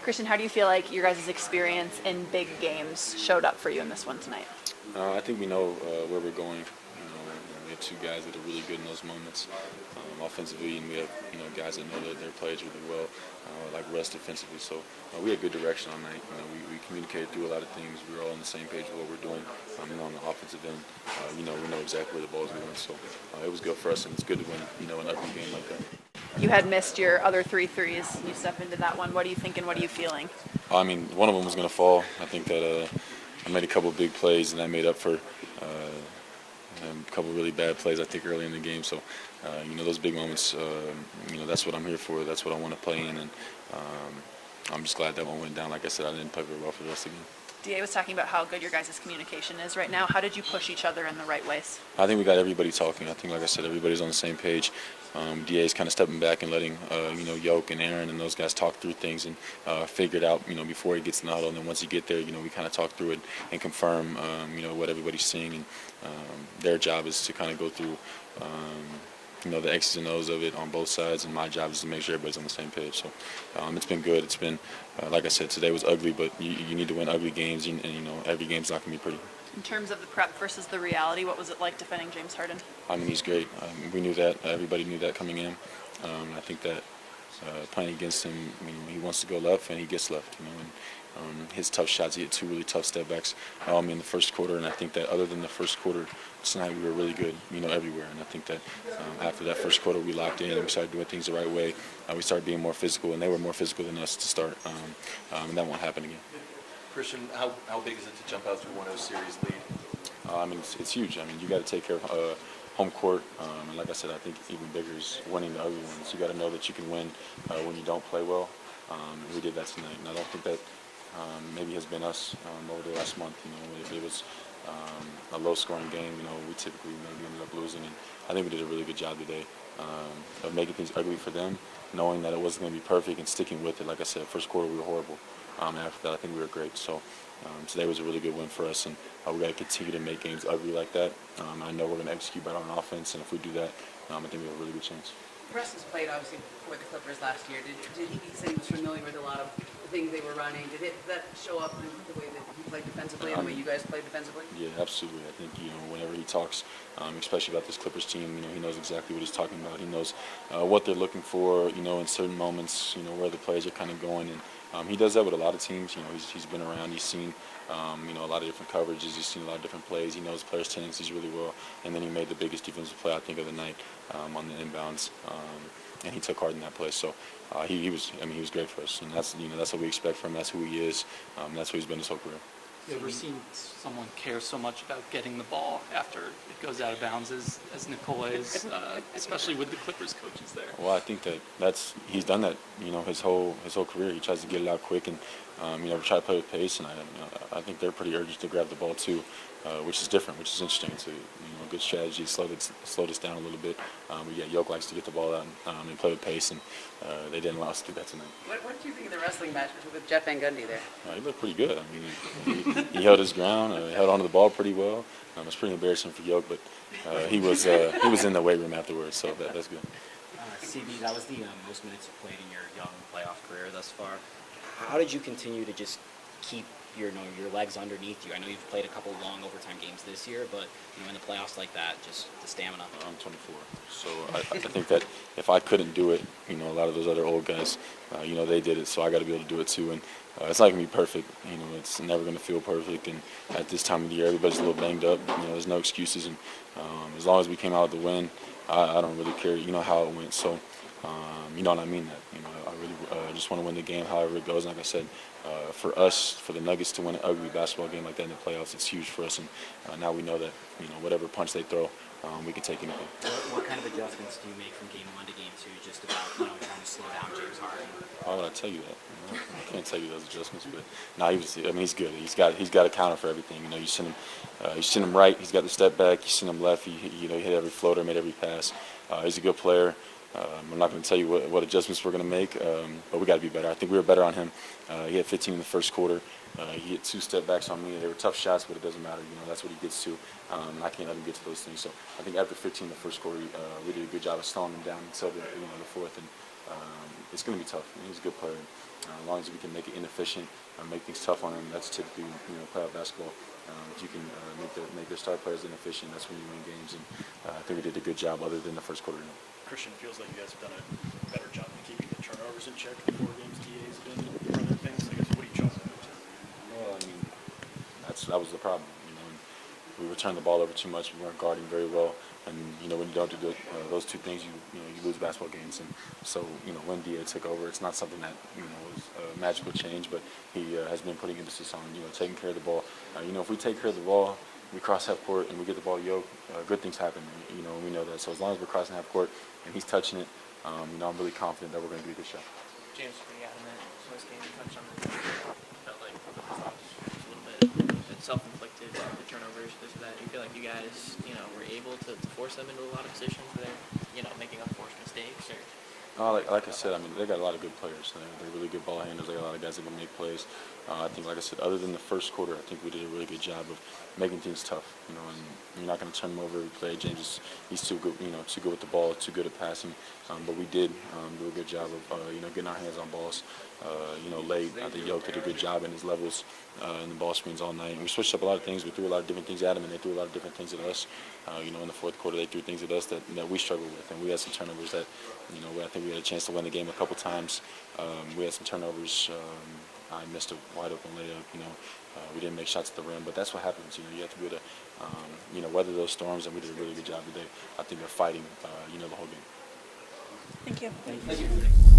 Christian, how do you feel like your guys' experience in big games showed up for you in this one tonight? I think we know where we're going. We have two guys that are really good in those moments, offensively, and we have guys that know their players really well, like Russ defensively. So we had good direction all night. We communicated through a lot of things. We were all on the same page with what we're doing. On the offensive end, we know exactly where the ball's going. So it was good for us, and it's good to win an ugly game like that. You had missed your other 3 threes. You step into that one. What are you thinking? What are you feeling? I mean, one of them was going to fall. I think that I made a couple of big plays, and that made up for a couple of really bad plays, I think, early in the game. So, those big moments, that's what I'm here for. That's what I want to play in, and I'm just glad that one went down. Like I said, I didn't play very well for the rest of the game. DA was talking about how good your guys' communication is right now. How did you push each other in the right ways? I think we got everybody talking. I think, like I said, everybody's on the same page. DA's kind of stepping back and letting, Yoke and Aaron and those guys talk through things and figure it out, before he gets in the huddle. And then once he get there, we kind of talk through it and confirm, what everybody's seeing. And their job is to kind of go through, the X's and O's of it on both sides. And my job is to make sure everybody's on the same page. So it's been good. It's been, like I said, today was ugly, but you need to win ugly games. And every game's not going to be pretty. In terms of the prep versus the reality, what was it like defending James Harden? I mean, he's great. We knew that. Everybody knew that coming in. I think that playing against him, he wants to go left, and he gets left. And his tough shots, he had 2 really tough step backs in the first quarter. And I think that other than the first quarter tonight, we were really good, everywhere. And I think that after that first quarter, we locked in and we started doing things the right way. We started being more physical, and they were more physical than us to start. And that won't happen again. Christian, how big is it to jump out to a 1-0 series lead? I mean, it's huge. I mean, you got to take care of home court. And like I said, I think even bigger is winning the ugly ones. You got to know that you can win when you don't play well. And we did that tonight. And I don't think that maybe has been us over the last month. If it was a low-scoring game, we typically maybe ended up losing. And I think we did a really good job today of making things ugly for them, knowing that it wasn't going to be perfect and sticking with it. Like I said, first quarter we were horrible. After that, I think we were great. So today was a really good win for us, and we got to continue to make games ugly like that. I know we're going to execute better on offense, and if we do that, I think we have a really good chance. Russ has played, obviously, for the Clippers last year. Did he say he was familiar with a lot of the things they were running? Did that show up in the way that he played defensively and the way you guys played defensively? Yeah, absolutely. I think, whenever he talks, especially about this Clippers team, he knows exactly what he's talking about. He knows what they're looking for, in certain moments, where the players are kind of going. And he does that with a lot of teams. He's been around. He's seen, a lot of different coverages. He's seen a lot of different plays. He knows players' tendencies really well. And then he made the biggest defensive play, I think, of the night on the inbounds. And he took Harden that play. So he was great for us. And that's what we expect from him. That's who he is. That's who he's been his whole career. You ever seen someone care so much about getting the ball after it goes out of bounds as Nikola is, especially with the Clippers coaches there? Well, I think he's done that, his whole career. He tries to get it out quick and, try to play with pace. And I think they're pretty urgent to grab the ball too, which is different, which is interesting. It's a good strategy. Slow this down a little bit. Yoke likes to get the ball out and play with pace, and they didn't allow us to do that tonight. What did you think of the wrestling match with Jeff Van Gundy there? He looked pretty good. I mean, he held his ground. He held onto the ball pretty well. It was pretty embarrassing for Yoke, but he was in the weight room afterwards, so that's good. CB, that was the most minutes you've played in your young playoff career thus far. How did you continue to just keep your legs underneath you? I know you've played a couple long overtime games this year, but in the playoffs like that, just the stamina. I'm 24, so I think that if I couldn't do it, a lot of those other old guys, they did it, so I got to be able to do it too. And it's not gonna be perfect. It's never gonna feel perfect. And at this time of the year, everybody's a little banged up. There's no excuses. And as long as we came out with the win, I don't really care, how it went. So, and I mean that. I really just want to win the game, however it goes. And like I said, for us, for the Nuggets to win an ugly basketball game like that in the playoffs, it's huge for us. And now we know that, whatever punch they throw, we can take anything. What kind of adjustments do you make from game 1 to game 2, just about trying to slow down James Harden? Why would I tell you that? I can't tell you those adjustments, but he's good. He's got a counter for everything. You send him right, he's got the step back. You send him left, he hit every floater, made every pass. He's a good player. I'm not going to tell you what adjustments we're going to make, but we got to be better. I think we were better on him. He had 15 in the first quarter. He hit 2 step backs on me. They were tough shots, but it doesn't matter. That's what he gets to, and I can't let him get to those things. So I think after 15 in the first quarter, we did a good job of slowing him down until the fourth. And it's going to be tough. He's a good player. As long as we can make it inefficient, make things tough on them, that's typically playoff basketball. If you can make their star players inefficient, that's when you win games. And I think we did a good job, other than the first quarter. Christian, feels like you guys have done a better job of keeping the turnovers in check. The 4 games DA's been running things. I guess, what do you chalk that up to? Well, I mean, that was the problem. And we returned the ball over too much. We weren't guarding very well. And when you don't do those two things, you lose basketball games. And so when DA took over, it's not something that was a magical change, but he has been putting emphasis on taking care of the ball. If we take care of the ball, we cross half court and we get the ball yoked, good things happen. And we know that. So as long as we're crossing half court and he's touching it, I'm really confident that we're going to do a good shot. James, pretty adamant post-game, you touched on this. Felt like the thoughts was a little bit self-inflicted, the turnovers, this or that. You feel like you guys, were able to force them into a lot of positions where they're, making unforced mistakes? Or Like I said, I mean, they got a lot of good players. They're really good ball handlers. They got a lot of guys that can make plays. I think, like I said, other than the first quarter, I think we did a really good job of making things tough. And you're not going to turn them over every play. James he's too good, too good with the ball, too good at passing. But we did do a good job of, getting our hands on balls. Late, I think Yoke did a good job in his levels and the ball screens all night. And we switched up a lot of things. We threw a lot of different things at them, and they threw a lot of different things at us. In the fourth quarter, they threw things at us that we struggled with, and we had some turnovers that, I think we had a chance to win the game a couple times. We had some turnovers. I missed a wide open layup. We didn't make shots at the rim, but that's what happens. You have to be able to, weather those storms, and we did a really good job today. I think of fighting, the whole game. Thank you. Thank you.